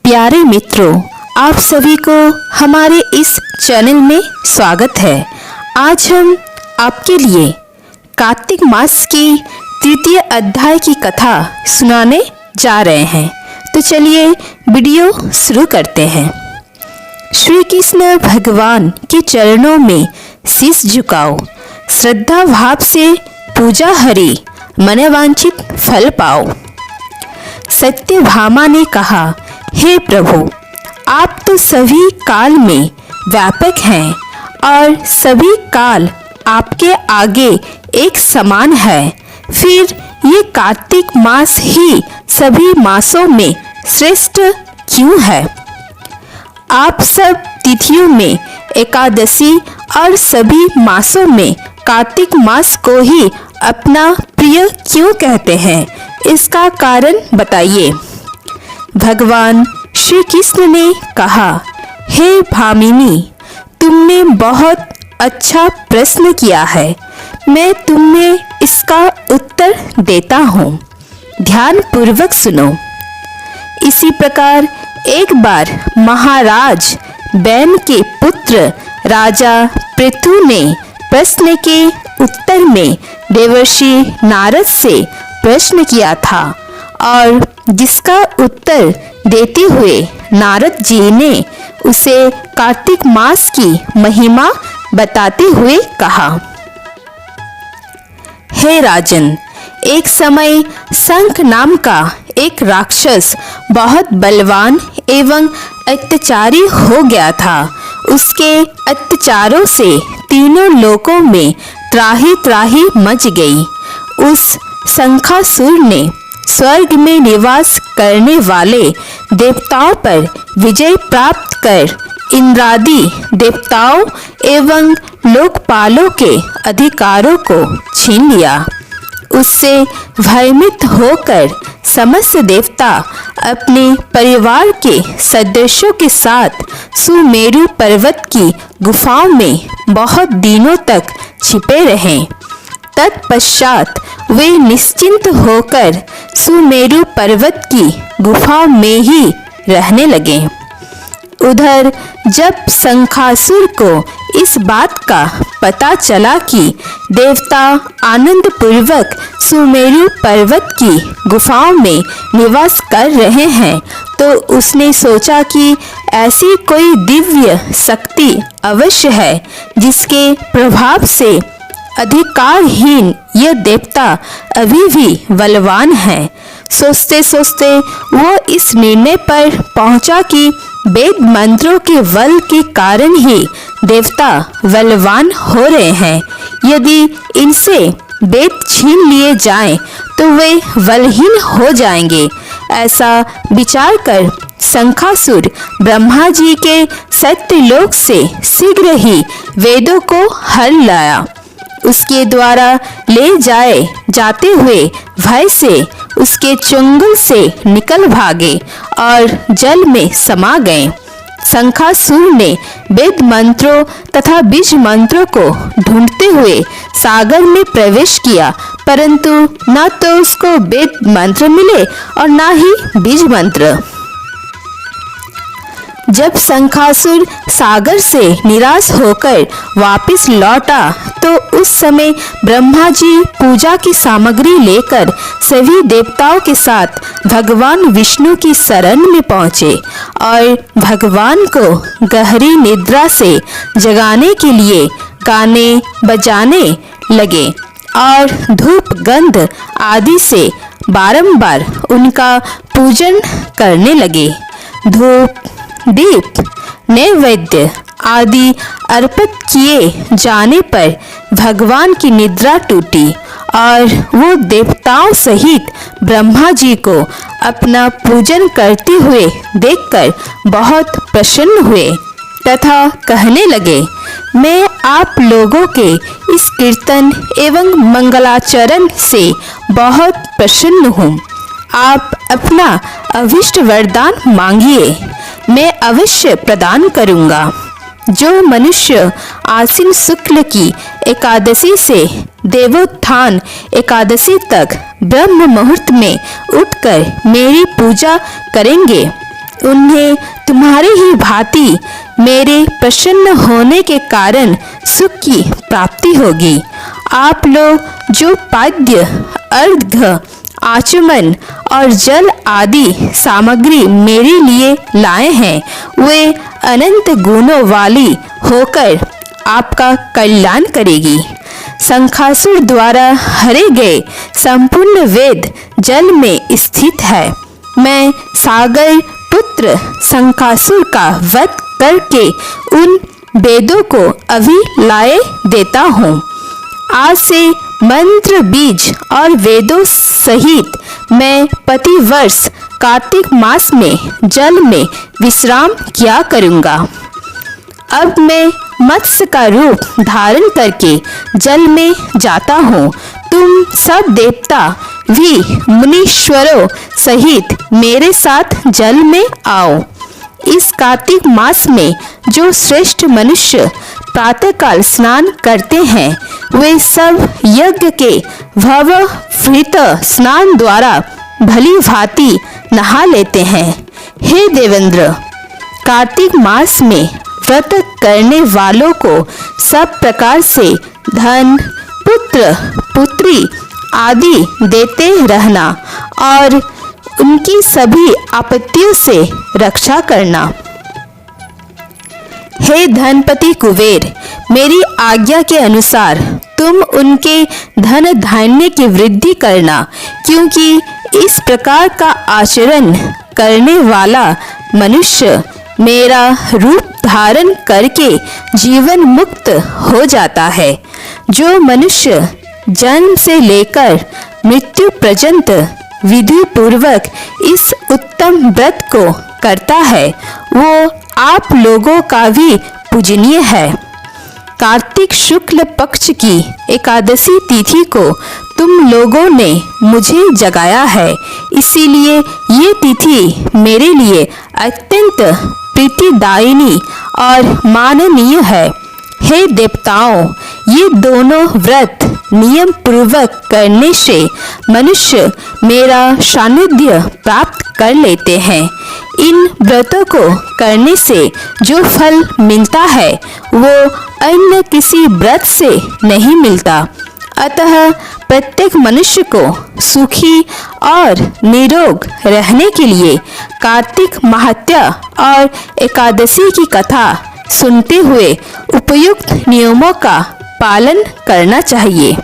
प्यारे मित्रों, आप सभी को हमारे इस चैनल में स्वागत है। आज हम आपके लिए कार्तिक मास की तृतीय अध्याय की कथा सुनाने जा रहे हैं। तो चलिए वीडियो शुरू करते हैं। श्री कृष्ण भगवान के चरणों में शीश झुकाओ, श्रद्धा भाव से पूजा हरि, मनोवांछित फल पाओ। सत्यभामा ने कहा, हे प्रभु, आप तो सभी काल में व्यापक हैं और सभी काल आपके आगे एक समान है। फिर ये कार्तिक मास ही सभी मासों में श्रेष्ठ क्यों है? आप सब तिथियों में एकादशी और सभी मासों में कार्तिक मास को ही अपना प्रिय क्यों कहते हैं? इसका कारण बताइए। भगवान श्री कृष्ण ने कहा, हे भामिनी, तुमने बहुत अच्छा प्रश्न किया है। मैं तुम्हें इसका उत्तर देता हूँ। ध्यान पूर्वक सुनो। इसी प्रकार एक बार महाराज बैन के पुत्र राजा पृथु ने प्रश्न के उत्तर में देवर्षि नारद से प्रश्न किया था और जिसका उत्तर देते हुए नारद जी ने उसे कार्तिक मास की महिमा बताते हुए कहा, हे राजन, एक समय शंख नाम का एक राक्षस बहुत बलवान एवं अत्याचारी हो गया था। उसके अत्याचारों से तीनों लोकों में त्राही त्राही मच गई। उस शंखासुर ने स्वर्ग में निवास करने वाले देवताओं पर विजय प्राप्त कर इंद्रादि देवताओं एवं लोकपालों के अधिकारों को छीन लिया। उससे भयभीत होकर समस्त देवता अपने परिवार के सदस्यों के साथ सुमेरु पर्वत की गुफाओं में बहुत दिनों तक छिपे रहे। तत्पश्चात वे निश्चिंत होकर सुमेरु पर्वत की गुफा में ही रहने लगे। उधर जब शंखासुर को इस बात का पता चला कि देवता आनंद पूर्वक सुमेरु पर्वत की गुफाओं में निवास कर रहे हैं, तो उसने सोचा कि ऐसी कोई दिव्य शक्ति अवश्य है जिसके प्रभाव से अधिकारहीन यह देवता अभी भी बलवान है। सोचते सोचते वो इस निर्णय पर पहुंचा कि वेद मंत्रों के बल के कारण ही देवता बलवान हो रहे हैं। यदि इनसे वेद छीन लिए जाएं तो वे बलहीन हो जाएंगे। ऐसा विचार कर शंखासुर ब्रह्मा जी के सत्यलोक से शीघ्र ही वेदों को हर लाया। उसके द्वारा ले जाते हुए भय से उसके चंगुल से निकल भागे और जल में समा गए। शंखासुर ने वेद मंत्रों तथा बीज मंत्रों को ढूंढते हुए सागर में प्रवेश किया, परंतु न तो उसको वेद मंत्र मिले और न ही बीज मंत्र। जब शंखासुर सागर से निराश होकर वापस लौटा तो उस समय ब्रह्मा जी पूजा की सामग्री लेकर सभी देवताओं के साथ भगवान विष्णु की शरण में पहुँचे और भगवान को गहरी निद्रा से जगाने के लिए गाने बजाने लगे और धूप गंध आदि से बारंबार उनका पूजन करने लगे। धूप, दीप, नैवेद्य आदि अर्पित किए जाने पर भगवान की निद्रा टूटी और वो देवताओं सहित ब्रह्मा जी को अपना पूजन करते हुए देखकर बहुत प्रसन्न हुए तथा कहने लगे, मैं आप लोगों के इस कीर्तन एवं मंगलाचरण से बहुत प्रसन्न हूँ। आप अपना अभिष्ट वरदान मांगिए, मैं अवश्य प्रदान करूँगा। जो मनुष्य आश्विन शुक्ल की एकादशी से देवोत्थान एकादशी तक ब्रह्म मुहूर्त में उठकर मेरी पूजा करेंगे, उन्हें तुम्हारी ही भांति मेरे प्रसन्न होने के कारण सुख की प्राप्ति होगी। आप लोग जो पाद्य, अर्घ्य, आचमन और जल आदि सामग्री मेरे लिए लाए हैं, वे अनंत गुणों वाली होकर आपका कल्याण करेगी। शंखासुर द्वारा हरे गए संपूर्ण वेद जल में स्थित है। मैं सागर पुत्र शंखासुर का वध करके उन वेदों को अभी लाए देता हूँ। आज से मंत्र, बीज और वेदों सहित मैं प्रतिवर्ष कार्तिक मास में जल में विश्राम किया करूँगा। अब मैं मत्स्य का रूप धारण करके जल में जाता हूँ। तुम सब देवता भी मुनीश्वरों सहित मेरे साथ जल में आओ। इस कार्तिक मास में जो श्रेष्ठ मनुष्य प्रातःकाल स्नान करते हैं, वे सब यज्ञ के भवभृत स्नान द्वारा भली भांति नहा लेते हैं। हे देवेंद्र, कार्तिक मास में व्रत करने वालों को सब प्रकार से धन, पुत्र, पुत्री आदि देते रहना और उनकी सभी आपत्तियों से रक्षा करना। हे धनपति कुबेर, मेरी आज्ञा के अनुसार तुम उनके धन धान्य की वृद्धि करना, क्योंकि इस प्रकार का आचरण करने वाला मनुष्य मेरा रूप धारण करके जीवन मुक्त हो जाता है। जो मनुष्य जन्म से लेकर मृत्यु पर्यंत विधि पूर्वक इस उत्तम व्रत को करता है, वो आप लोगों का भी पूजनीय है। कार्तिक शुक्ल पक्ष की एकादशी तिथि को तुम लोगों ने मुझे जगाया है, इसीलिए ये तिथि मेरे लिए अत्यंत प्रीतिदायिनी और माननीय है। हे देवताओं, ये दोनों व्रत नियम पूर्वक करने से मनुष्य मेरा सानिध्य प्राप्त कर लेते हैं। इन व्रतों को करने से जो फल मिलता है, वो अन्य किसी व्रत से नहीं मिलता। अतः प्रत्येक मनुष्य को सुखी और निरोग रहने के लिए कार्तिक महात्या और एकादशी की कथा सुनते हुए उपयुक्त नियमों का पालन करना चाहिए।